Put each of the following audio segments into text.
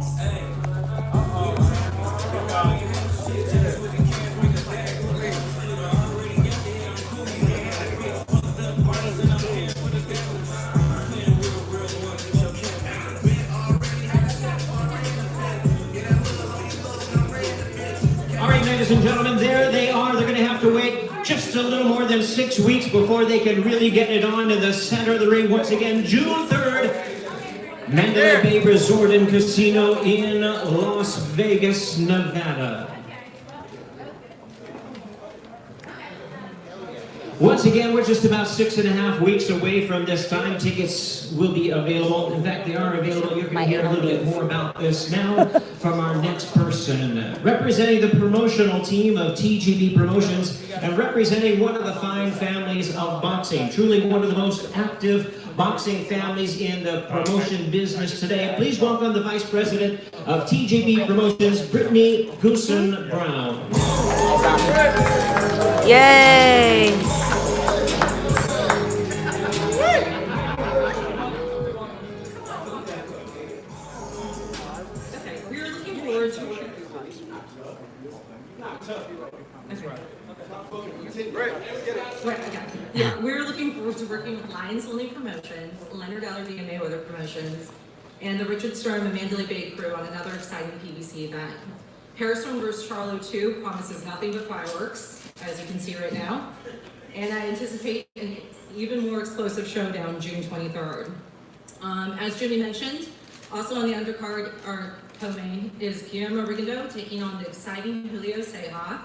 All right, ladies and gentlemen, there they are. They're going to have to wait just a little more than 6 weeks before they can really get it on in the center of the ring once again. June 3rd, Mandalay Bay Resort and Casino in Las Vegas, Nevada. Once again, we're just about 6.5 weeks away from this time. Tickets will be available. In fact, they are available. You're going to hear a little bit more about this now from our next person. Representing the promotional team of TGB Promotions and representing one of the fine families of boxing. Truly one of the most active boxing families in the promotion business today. Please welcome the Vice President of TGB Promotions, Brittany Goosen Brown. Yay! Yeah, we're looking forward to working with Lions Only Promotions, Leonard Ellerby and Mayweather Promotions, and the Richard Storm and Mandalay Bay crew on another exciting PBC event. Harrison vs. Charlo 2 promises nothing but fireworks, as you can see right now, and I anticipate an even more explosive showdown June 23rd. As Jimmy mentioned, also on the undercard, our co-main is Guillermo Rigondeaux taking on the exciting Julio Ceja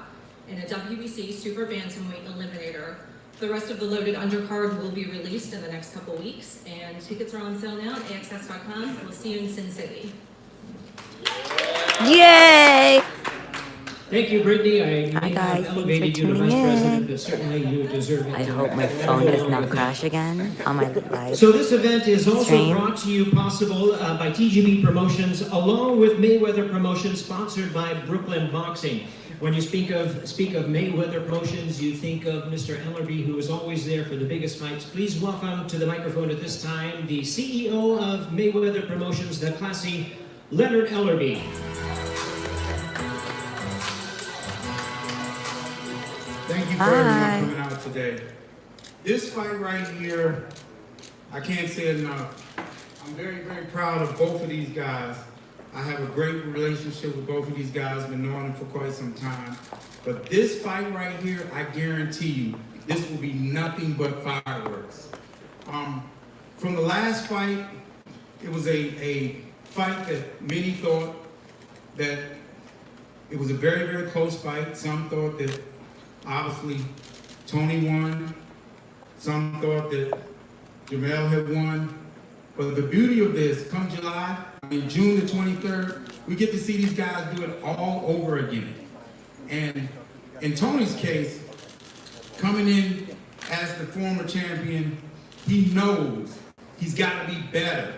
in a WBC Super Bantamweight Eliminator. The rest of the loaded undercard will be released in the next couple weeks, and tickets are on sale now at AXS.com. We'll see you in Sin City. Yay! Thank you, Brittany. Hi guys, thanks for elevated you to tuning Vice President, in. but certainly you deserve it. I hope my phone does not crash again on my live. So this event is also stream. brought to you possible by TGB Promotions, along with Mayweather Promotions, sponsored by Brooklyn Boxing. When you speak of Mayweather Promotions, you think of Mr. Ellerby, who is always there for the biggest fights. Please welcome to the microphone at this time the CEO of Mayweather Promotions, the classy Leonard Ellerby. Thank you for everyone coming out today. This fight right here, I can't say it enough. I'm very, very proud of both of these guys. I have a great relationship with both of these guys, been knowing them for quite some time. But this fight right here, I guarantee you, this will be nothing but fireworks. From the last fight, it was a fight that many thought that it was a very, very close fight. Some thought that obviously Tony won. Some thought that Jermell had won. But the beauty of this, come July, June the 23rd, we get to see these guys do it all over again. And in Tony's case, coming in as the former champion, he knows he's got to be better.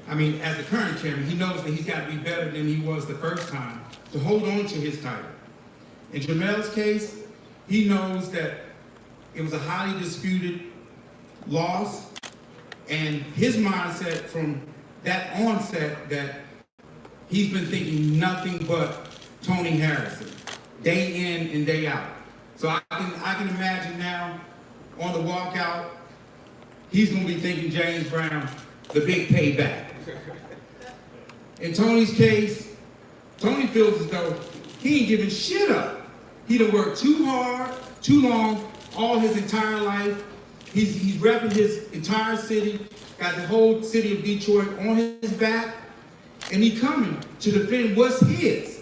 I mean, as the current champion, he knows that he's got to be better than he was the first time to hold on to his title. In Jermell's case, he knows that it was a highly disputed loss, and his mindset from that onset that he's been thinking nothing but Tony Harrison, day in and day out. So I can imagine now on the walkout, he's gonna be thinking James Brown, the big payback. In Tony's case, Tony feels as though he ain't giving shit up. He done worked too hard, too long, all his entire life. He's repping his entire city, got the whole city of Detroit on his back, and he coming to defend what's his.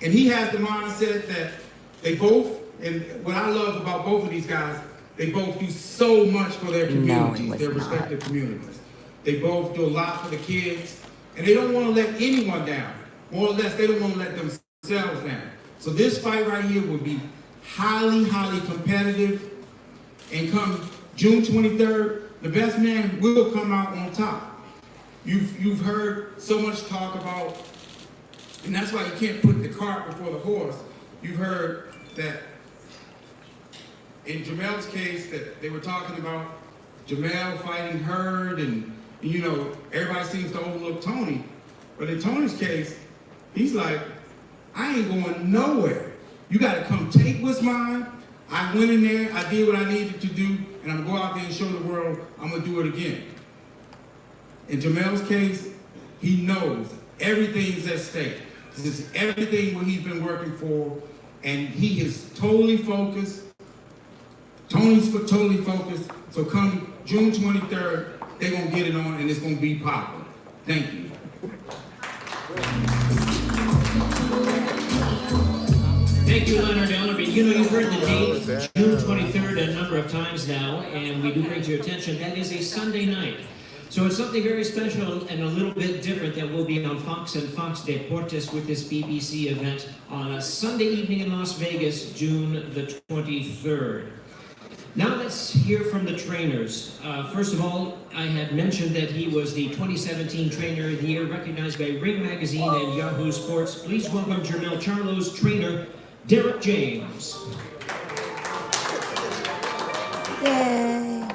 And he has the mindset that they both, and what I love about both of these guys, they both do so much for their communities, their respective communities. They both do a lot for the kids, and they don't want to let anyone down. More or less, they don't want to let themselves down. So this fight right here will be highly, highly competitive. And come June 23rd, the best man will come out on top. You've heard so much talk about, and that's why you can't put the cart before the horse. You've heard that in Jermell's case that they were talking about Jermell fighting Hurd, and you know, everybody seems to overlook Tony. But in Tony's case, he's like, I ain't going nowhere. You got to come take what's mine. I went in there, I did what I needed to do, and I'm going to go out there and show the world I'm going to do it again. In Jermell's case, he knows everything's at stake. This is everything what he's been working for, and he is totally focused. Tony's totally focused. So come June 23rd, they're going to get it on, and it's going to be popping. Thank you. Thank you, Leonard Ellerby. You know, you've heard the date, June 23rd, a number of times now, and we do bring to your attention that is a Sunday night. So it's something very special and a little bit different that will be on Fox and Fox Deportes with this BBC event on a Sunday evening in Las Vegas, June the 23rd. Now let's hear from the trainers. First of all, I had mentioned that he was the 2017 Trainer of the Year, recognized by Ring Magazine and Yahoo Sports. Please welcome Jermell Charlo's trainer, Derek James. Yay.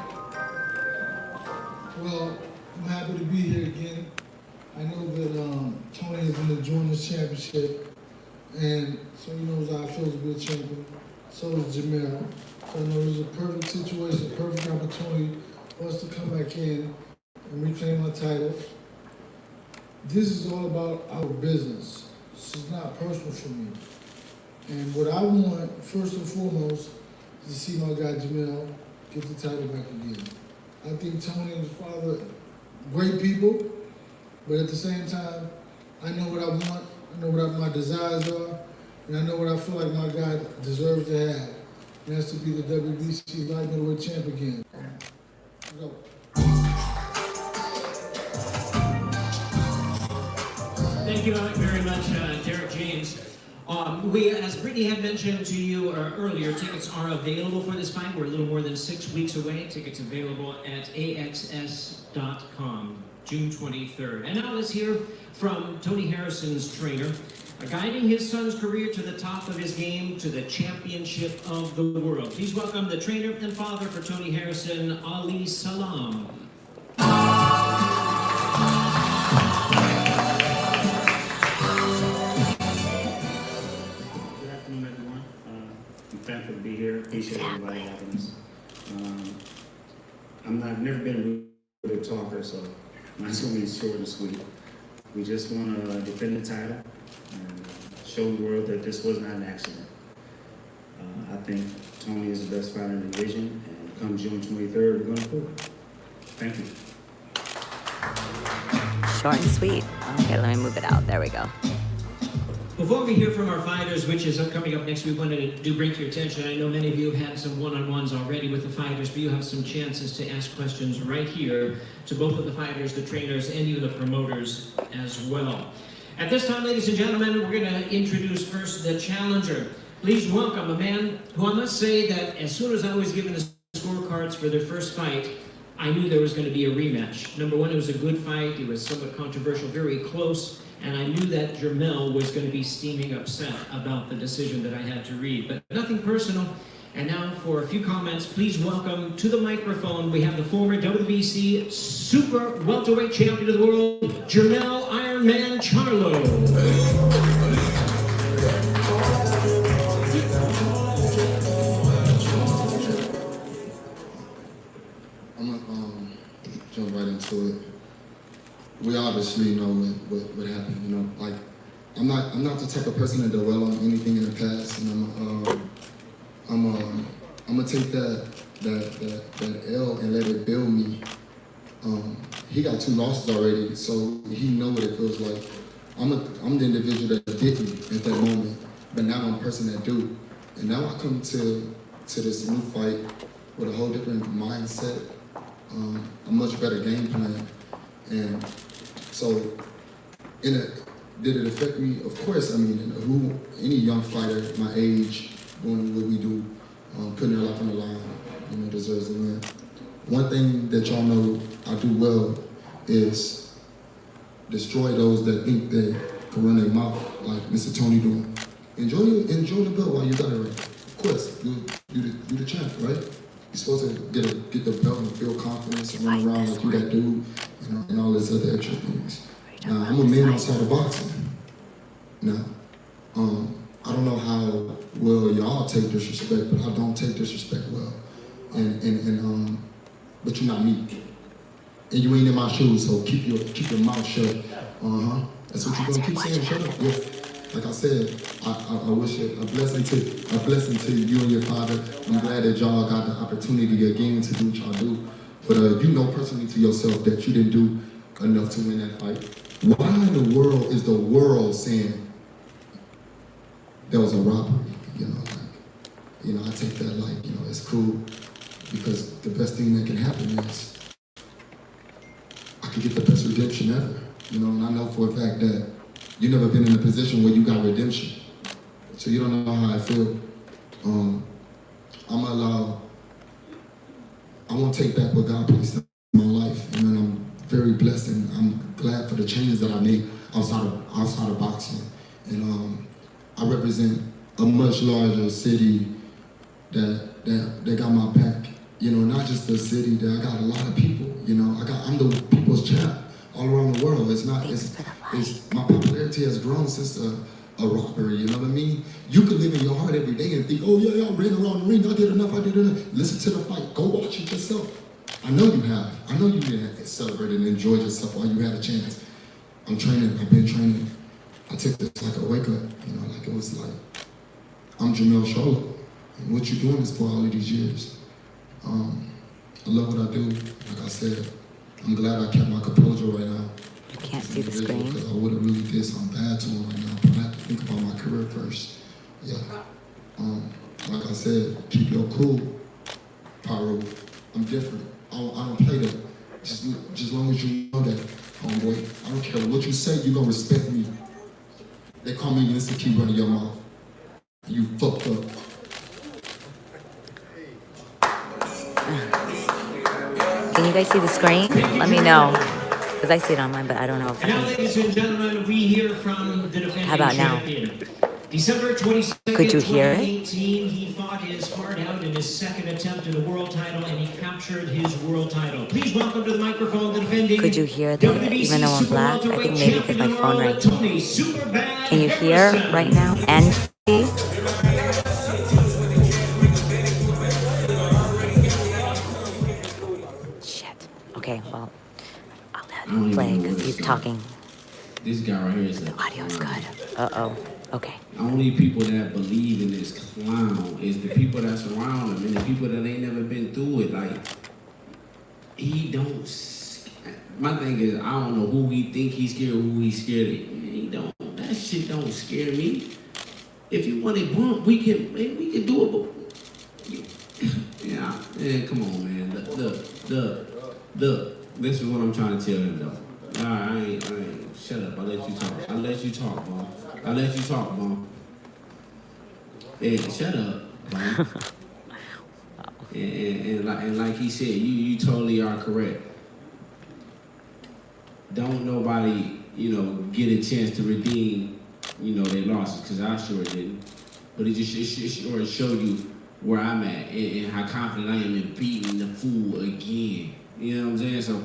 Well, I'm happy to be here again. I know that Tony is going to join this championship, and so he knows how it feels to be a champion. So does Jermell. So I know this is a perfect situation, a perfect opportunity for us to come back in and reclaim our title. This is all about our business. This is not personal for me. And what I want, first and foremost, is to see my guy Jermell get the title back again. I think Tony and his father, great people, but at the same time, I know what I want, I know what my desires are, and I know what I feel like my guy deserves to have. And that's to be the WBC light middleweight champ again. Go. Thank you very much, Derek James. As Brittany had mentioned to you earlier, tickets are available for this fight. We're a little more than 6 weeks away. Tickets available at axs.com, June 23rd. And now let's hear from Tony Harrison's trainer, guiding his son's career to the top of his game, to the championship of the world. Please welcome the trainer and father for Tony Harrison, Ali Salam. I'm thankful to be here. Appreciate everybody having us. I've never been a really talker, so mine's gonna be short and sweet. We just want to defend the title and show the world that this was not an accident. I think Tony is the best fighter in the division, and come June 23rd, we're going to prove it. Thank you. Short and sweet. Okay, let me move it out. There we go. Before we hear from our fighters, which is coming up next, we wanted to bring to your attention, I know many of you have had some one-on-ones already with the fighters, but you have some chances to ask questions right here to both of the fighters, the trainers, and even the promoters as well. At this time, ladies and gentlemen, we're going to introduce first the challenger. Please welcome a man who I must say that as soon as I was given the scorecards for their first fight, I knew there was going to be a rematch. Number one, it was a good fight. It was somewhat controversial, very close. And I knew that Jermell was going to be steaming upset about the decision that I had to read. But nothing personal. And now for a few comments, please welcome to the microphone, we have the former WBC Super Welterweight Champion of the World, Jermell Ironman Charlo. I'm gonna jump right into it. We obviously know what happened, you know. Like, I'm not the type of person to dwell on anything in the past, and I'm gonna take that L and let it build me. He got 2 losses already, so he know what it feels like. I'm the individual that didn't at that moment, but now I'm a person that do. And now I come to this new fight with a whole different mindset, a much better game plan, and so did it affect me? Of course. I mean, any young fighter my age doing what we do, putting their life on the line, you know, deserves a win. One thing that y'all know I do well is destroy those that think they can run their mouth like Mr. Tony doing. Enjoy the belt while you got it right. Of course, you the champ, right? You're supposed to get the belt and feel confidence and run around like you that dude, you know, and all this other extra things. Now, I'm a man outside of boxing. Now, I don't know how well y'all take disrespect, but I don't take disrespect well. But you're not me. And you ain't in my shoes, so keep your mouth shut. That's what you're gonna keep saying. Shut up. Yeah. Like I said, I wish it a blessing to you and your father. I'm glad that y'all got the opportunity again to do what y'all do. But you know personally to yourself that you didn't do enough to win that fight. Why in the world is the world saying there was a robbery? I take that like, it's cool, because the best thing that can happen is I could get the best redemption ever. And I know for a fact that you've never been in a position where you got redemption. So you don't know how I feel. I won't take back what God placed in my life. And I'm very blessed, and I'm glad for the changes that I made outside of boxing. And I represent a much larger city that got my back. Not just the city, that I got a lot of people. I'm the people's champ all around the world. It's my popularity has grown since a robbery, you know what I mean? You could live in your heart every day and think, oh yeah, I ran around the ring, I did enough. Listen to the fight, go watch it yourself. I know you have. I know you did celebrate and enjoy yourself while you had a chance. I'm training, I've been training. I took this like a wake up, like it was like, I'm Jermell Charlo, and what you're doing is for all of these years. I love what I do. Like I said, I'm glad I kept my composure right now. You can't see the screen. Because I would have really did something bad to him right now, but I have to think about my career first. Yeah. Like I said, keep your cool, Pyro. I'm different. I don't play that. Just as long as you know that, homeboy. I don't care what you say, you're gonna respect me. They call me Mr. Keep running your mouth. You fucked up. Can you guys see the screen? Let me know. Because I see it on mine, but I don't know if I Now, can. ladies and gentlemen, we hear from the defending How about now? champion. December 22nd, Could you hear it? 2018, he fought his heart out in his second attempt at a world title, and he captured his world title. Please welcome to the microphone the defending. Could you hear that? WBC Even though I'm Super black, I Welterweight think maybe because my champion phone World right. Tony Superbad Can you hear Harrison. right now and see? Shit. Okay, well, I'll let him play because he's talking. This guy right here is The audio's good. Uh-oh. Okay. Only people that believe in this clown is the people that surround him and the people that ain't never been through it. Like, he don't. My thing is, I don't know who he think he's scared or who he's scared of. He don't. That shit don't scare me. If you want it bump, we can do it. But yeah, come on, man. Look. This is what I'm trying to tell him, though. I ain't. Shut up. I'll let you talk. I'll let you talk, Mom. Hey, shut up, Mom. and like he said, you totally are correct. Don't nobody, get a chance to redeem, their losses, because I sure didn't. But it sure showed you where I'm at and how confident I am in beating the fool again. You know what I'm saying? So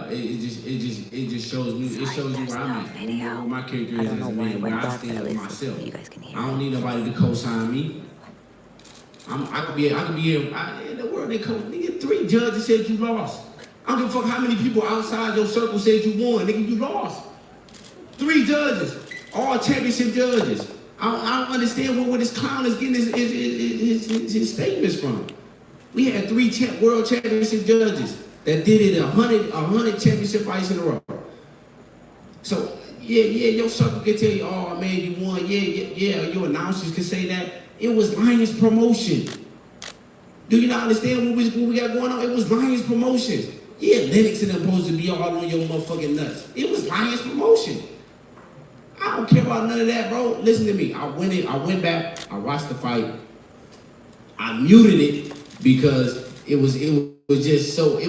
it just shows me. It shows you where I'm at. Where my character is as a man. Where I stand with myself. You guys can hear I don't need nobody to co-sign me. I could be here in the world. They nigga, 3 judges said you lost. I don't give a fuck how many people outside your circle said you won. Nigga, you lost. 3 judges, all championship judges. I don't understand where this clown is getting his statements from. We had 3 world championship judges that did it 100 championship fights in a row. So yeah, your circle can tell you, oh man, you won. Yeah. Your announcers can say that. It was Lions Promotion. Do you not understand what we got going on? It was Lions Promotions. Yeah, Lennox and them supposed to be all on your motherfucking nuts. It was Lions Promotion. I don't care about none of that, bro. Listen to me. I went back. I watched the fight. I muted it because it was so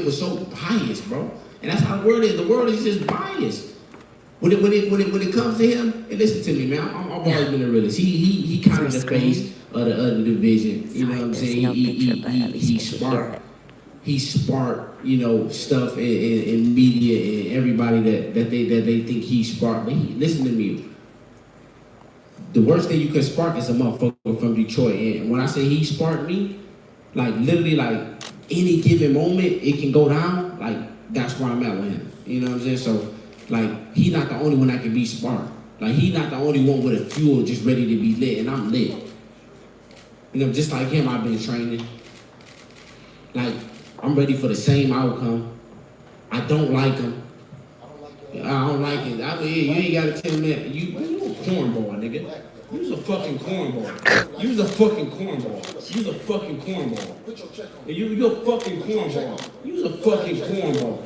biased, bro. And that's how the world is. The world is just biased. When it comes to him, and listen to me, man. I've always been a realist. He kind of the face of the other division. You know what I'm saying? No picture, but at least you can hear it. he sparked, you know, stuff in media and everybody that they think he sparked. But listen to me. The worst thing you can spark is a motherfucker from Detroit. And when I say he sparked me, like literally like any given moment it can go down, like that's where I'm at with him. You know what I'm saying? So like he not the only one that can be sparked. Like he not the only one with a fuel just ready to be lit, and I'm lit. You know, just like him, I've been training. Like, I'm ready for the same outcome. I don't like him. I don't like it. I mean, you ain't gotta tell me that. You a cornball, nigga. You's a fucking cornball. You's a fucking cornball. You's a fucking cornball. You're a fucking cornball. You's a fucking cornball.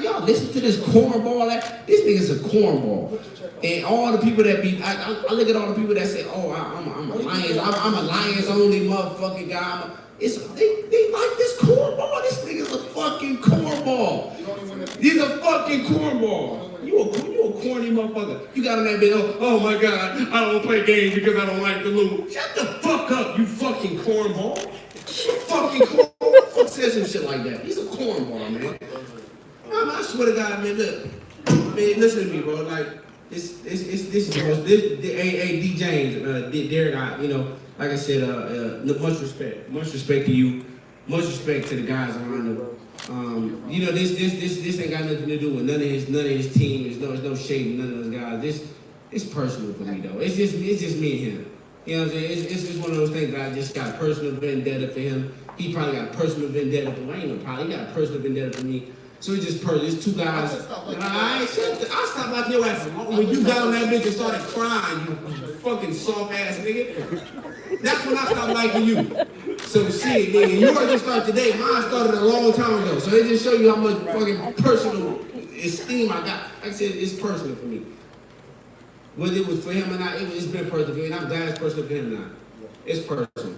Y'all listen to this cornball. This nigga's a cornball. And all the people that be, I look at all the people that say, oh, I'm a Lions, I'm a Lions only motherfucking guy. They like this cornball. This nigga's a fucking cornball. He's a fucking cornball. You a corny motherfucker. You got on that bitch, oh my God, I don't play games because I don't like to lose. Shut the fuck up, you fucking cornball. Fucking cornball. Who the fuck says some shit like that? He's a cornball, man. I swear to God, man, look. Man, listen to me, bro. Like, this is D. James, Derek, you know, like I said, much respect to you, much respect to the guys around him. You know, this ain't got nothing to do with none of his team. There's no shade in none of those guys. It's personal for me though. It's just me and him. You know what I'm saying? It's just one of those things that I just got a personal vendetta for him. He probably got a personal vendetta for me. I ain't no problem. He got a personal vendetta for me. So it's just personal. It's two guys. I stopped like your ass. When you got on that bitch and started crying, you fucking soft ass nigga. That's when I stopped liking you. So shit, nigga, yours just started today. Mine started a long time ago. So it just show you how much fucking personal esteem I got. Like I said, it's personal for me. Whether it was for him or not, it's been personal for me. And I'm glad it's personal for him now. It's personal.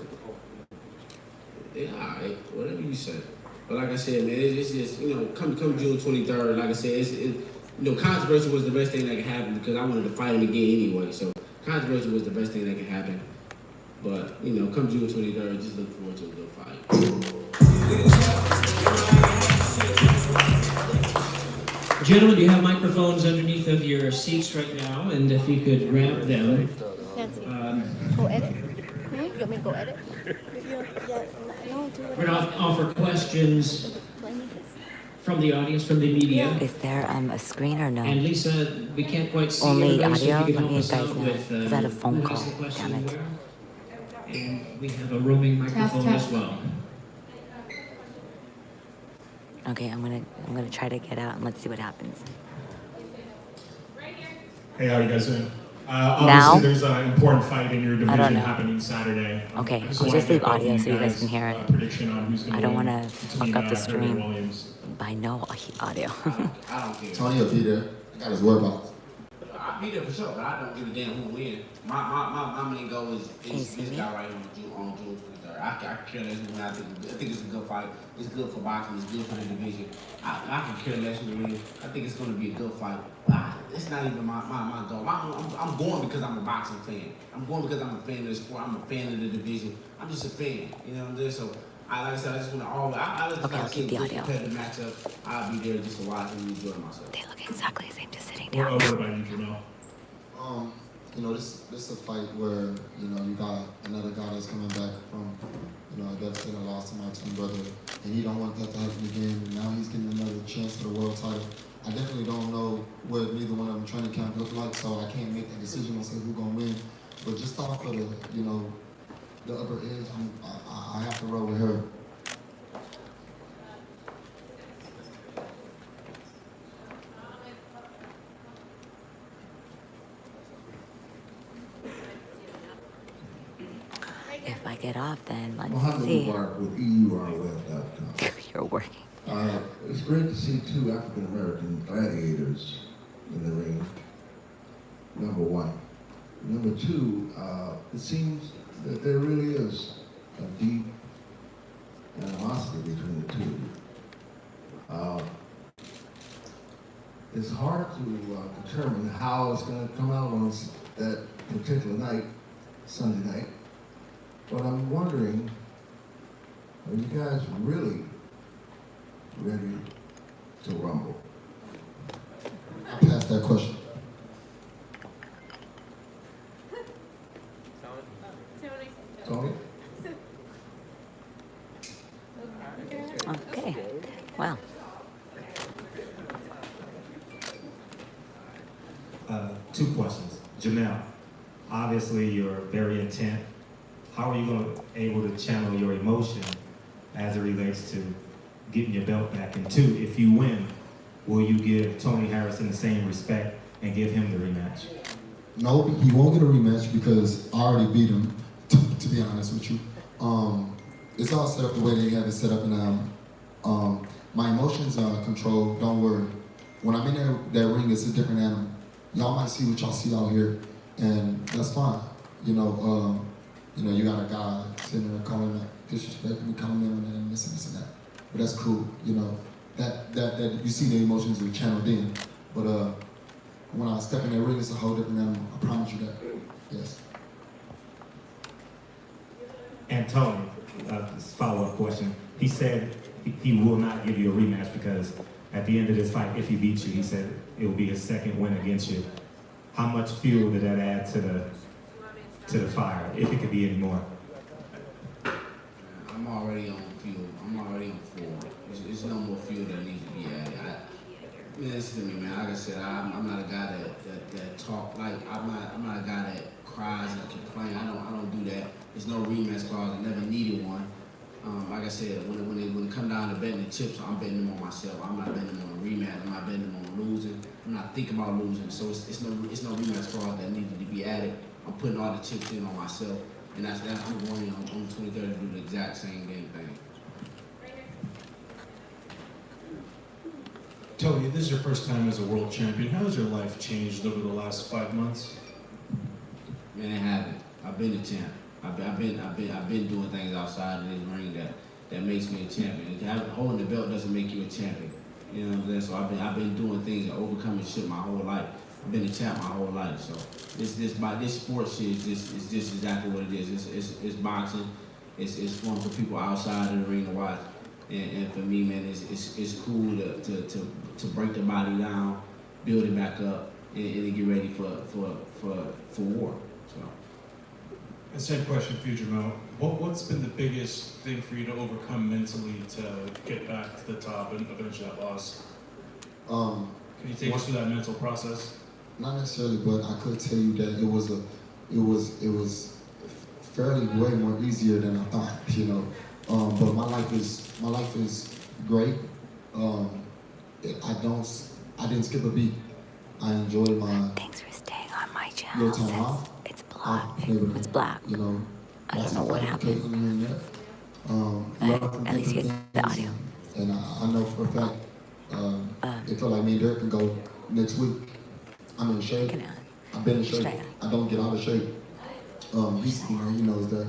Yeah, alright, whatever you say. But like I said, man, it's just, you know, come June 23rd, like I said, you know, controversy was the best thing that could happen because I wanted to fight him again anyway. So controversy was the best thing that could happen. But, you know, come June 23rd, just look forward to a good fight. Gentlemen, you have microphones underneath of your seats right now, and if you could grab them. Go edit? You want me to go edit? We're going to offer questions from the audience, from the media. Is there a screen or no? And Lisa, we can't quite see Only everybody, so audio? if you could Let help me us guys out know. with Is that a phone who call? has the question Damn it. where. And we have a roaming microphone as well. Okay, I'm gonna try to get out and let's see what happens. Hey, how are you guys doing? Now? Obviously, there's an important fight in your I don't division know. happening Saturday. Okay, I I'll wanna just get leave both of audio so you guys can hear it. Prediction on who's gonna I don't win want to between, fuck up the Herb and stream Williams. by no audio. I don't care. Tony will be there. I got his whereabouts. I'll be there for sure, but I don't give a damn who wins. My main goal is Can you see this me? guy right here on June 23rd. I care less who wins. I think it's a good fight. It's good for boxing. It's good for the division. I can care less who wins. I think it's going to be a good fight. It's not even my goal. I'm going because I'm a boxing fan. I'm going because I'm a fan of the sport. I'm a fan of the division. I'm just a fan. You know what I'm saying? So, like I said, I just want to always. Okay, I'll keep the audio. Competitive matchup. I'll be there just to watch and enjoy myself. They look exactly the same, just sitting What down. about you, Jermell? You know, this is a fight where, you know, you got another guy that's coming back from, you know, a devastating loss to my twin brother, and you don't want that to happen again. And now he's getting another chance for the world title. I definitely don't know what neither one of them training camp look like, so I can't make that decision and say who's gonna win. But just off of the, you know, the upper edge, I have to roll with her. If I get off, then let's Mohammed see. Mubarak with EURWeb.com. You're working. It's great to see two African American gladiators in the ring. Number one. Number two, it seems that there really is a deep animosity between the two. It's hard to determine how it's going to come out on that particular night, Sunday night. But I'm wondering, are you guys really ready to rumble? I passed that question. Tony? Okay. Wow. Two questions. Jermell, obviously you're very intent. How are you able to channel your emotion as it relates to getting your belt back? And two, if you win, will you give Tony Harrison the same respect and give him the rematch? No, he won't get a rematch because I already beat him, to be honest with you. It's all set up the way they have it set up now. My emotions are controlled, don't worry. When I'm in that ring, it's a different animal. Y'all might see what y'all see out here, and that's fine. You know, you got a guy sitting there calling me, disrespecting me, calling me and this and that. But that's cool, you know. That you see the emotions are channeled in. But when I step in that ring, it's a whole different animal. I promise you that. Yes. And Tony, this follow-up question. He said he will not give you a rematch because at the end of this fight, if he beats you, he said it will be his second win against you. How much fuel did that add to the fire, if it could be any more? I'm already on fuel. I'm already on fuel. There's no more fuel that needs to be added. Listen to me, man. Like I said, I'm not a guy that talk like I'm not a guy that cries and complains. I don't do that. There's no rematch clause. I never needed one. Like I said, when it come down to betting the chips, I'm betting them on myself. I'm not betting them on a rematch. I'm not betting them on losing. I'm not thinking about losing. So it's no rematch clause that needed to be added. I'm putting all the chips in on myself, and that's I'm going on the 23rd to do the exact same damn thing. Tony, this is your first time as a world champion. How has your life changed over the last 5 months? Man, it hasn't. I've been a champ. I've been doing things outside of this ring that makes me a champion. Holding the belt doesn't make you a champion. You know what I'm saying? So I've been doing things and overcoming shit my whole life. I've been a champ my whole life. So this sport shit is just exactly what it is. It's boxing. It's fun for people outside of the ring to watch. And for me, man, it's cool to break the body down, build it back up, and get ready for war. So. And same question for you, Jermell. What's been the biggest thing for you to overcome mentally to get back to the top and avenge that loss? Can you take us through that mental process? Not necessarily, but I could tell you that it was fairly way more easier than I thought, you know. But my life is great. I didn't skip a beat. I enjoyed my Thanks for staying on my channel. little time off. It's black. It's black. You know, I don't know what happened. At least here's the audio. And I know for a fact, it felt like me and Derek can go next week. I'm in shape. I've been in shape. I don't get out of shape. He knows that.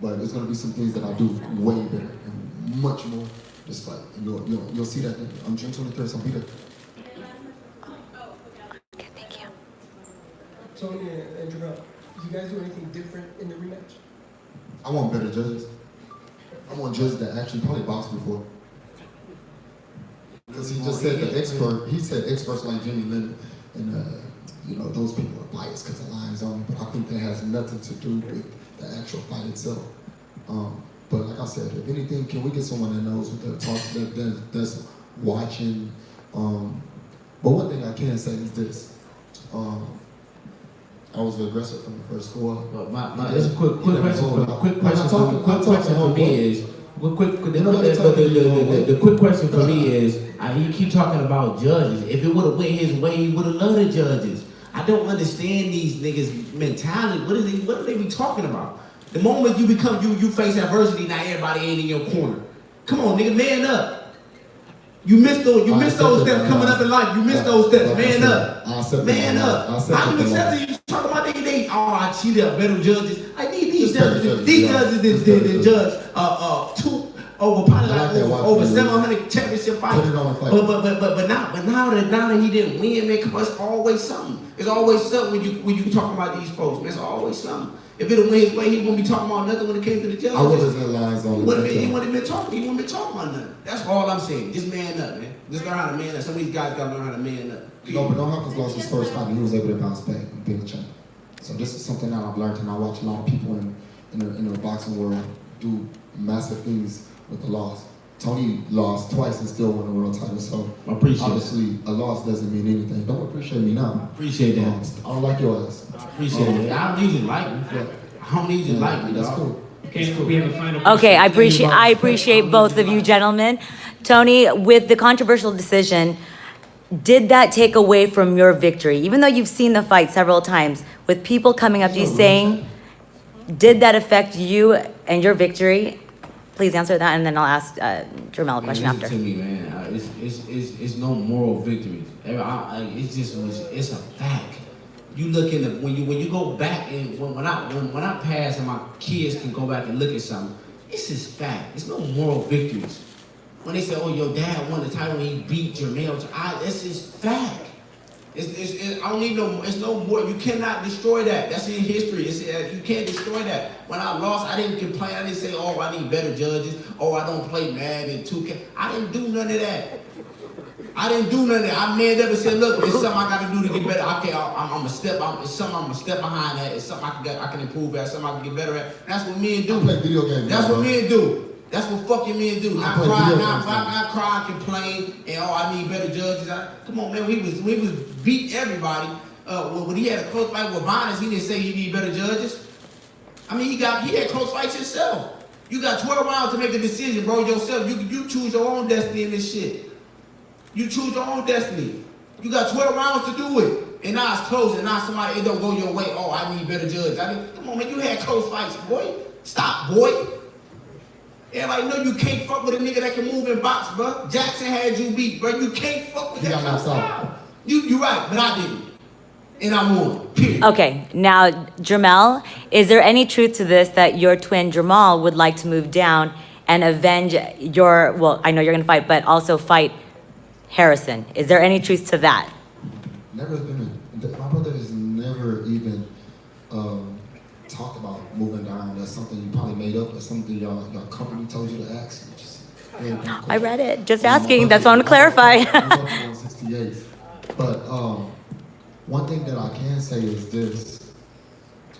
But it's gonna be some things that I do way better and much more this fight. And you'll see that on June 23rd, so I'll be there. Okay, thank you. Tony and Jermell, do you guys do anything different in the rematch? I want better judges. I want judges that actually probably boxed before. Because he just said the expert, he said experts like Jimmy Linden, and those people are biased because the line's on, but I think that has nothing to do with the actual fight itself. But like I said, if anything, can we get someone that knows what they're talking, that's watching? But one thing I can say is this. I was aggressive from the first score. It's a quick question for me is, the quick question for me is, you keep talking about judges. If it would have went his way, he would have loved the judges. I don't understand these niggas' mentality. What do they be talking about? The moment you face adversity, now everybody ain't in your corner. Come on, nigga, man up. You missed those steps coming up in life. You missed those steps. Man up. Man up. How you accept it? You talking about nigga, I cheated up better judges. I need these judges. These judges did judge over 700 championship fights. But now that he didn't win, man, come on, it's always something. It's always something when you talk about these folks, man. It's always something. If it went his way, he wouldn't be talking about nothing when it came to the judges. I wasn't in lines on He wouldn't have been talking about nothing. That's all I'm saying. Just man up, man. Just learn how to man up. Some of these guys gotta learn how to man up. No, but Don Hopkins lost his first fight and he was able to bounce back and be a champion. So this is something that I've learned, and I watch a lot of people in the boxing world do massive things with the loss. Tony lost twice and still won the world title, so I appreciate obviously a loss doesn't mean anything. Don't appreciate me now. Appreciate that. I don't like your ass. I appreciate it. I don't need you to like me. Yeah. I don't need you to like me, That's dog. cool. Okay, we have a final Okay, question. I appreciate both of you gentlemen. Tony, with the controversial decision, did that take away from your victory? Even though you've seen the fight several times, with people coming up to you saying, did that affect you and your victory? Please answer that, and then I'll ask Jermell a question Man, after. listen to me, man. It's no moral victories. It's a fact. You look in the when you go back and when I pass and my kids can go back and look at something, it's just fact. It's no moral victories. When they say, "Oh, your dad won the title and he beat Jermell," that's just fact. I don't need no. It's no more. You cannot destroy that. That's in history. You can't destroy that. When I lost, I didn't complain. I didn't say, "Oh, I need better judges." Oh, I don't play Madden 2K. I didn't do none of that. I I manned up and said, "Look, it's something I got to do to get better. Okay, I'm gonna step. It's something I'm gonna step behind that. It's something I can improve at. Something I can get better at." That's what men do. I play video games. That's what bro. men do. That's what fucking men do. Not play cry, video not games, cry, complain, and I need better judges. Come on, man. We was beat everybody. When he had a close fight with Bonus, he didn't say he need better judges. I mean, he had close fights himself. You got 12 rounds to make a decision, bro. Yourself. You choose your own destiny in this shit. You choose your own destiny. You got 12 rounds to do it. And now it's close, and now it don't go your way. Oh, I need better judges. Come on, man. You had close fights, boy. Stop, boy. Everybody know you can't fuck with a nigga that can move and box, bro. Jackson had you beat, bro. You can't fuck with He that. got knocked out. You right, but I didn't. And I won. Period. Okay, now, Jermell, is there any truth to this that your twin Jermall would like to move down and avenge well, I know you're gonna fight, but also fight Harrison? Is there any truth to that? Never been. My brother has never even talked about moving down. That's something you probably made up, or something your company told you to ask. I read it, just asking, that's what I want to clarify. 168. But one thing that I can say is this.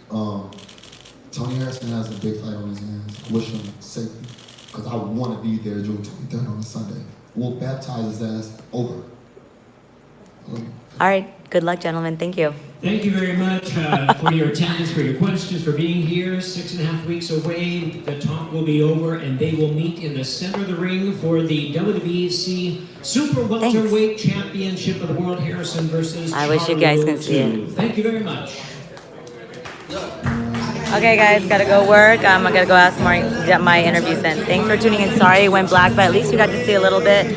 Tony Harrison has a big fight on his hands. I wish him safety, because I want to be there June 23rd on a Sunday. We'll baptize his ass over. All right, good luck, gentlemen, thank you. Thank you very much for your attendance, for your questions, for being here. 6.5 weeks away, the talk will be over, and they will meet in the center of the ring for the WBC Super Welterweight Championship of the World. Harrison versus I wish you guys can Charlo see it. 2. Thank you very much. Okay, guys, gotta go work. I gotta go ask get my interviews in. Thanks for tuning in. Sorry it went black, but at least you got to see a little bit.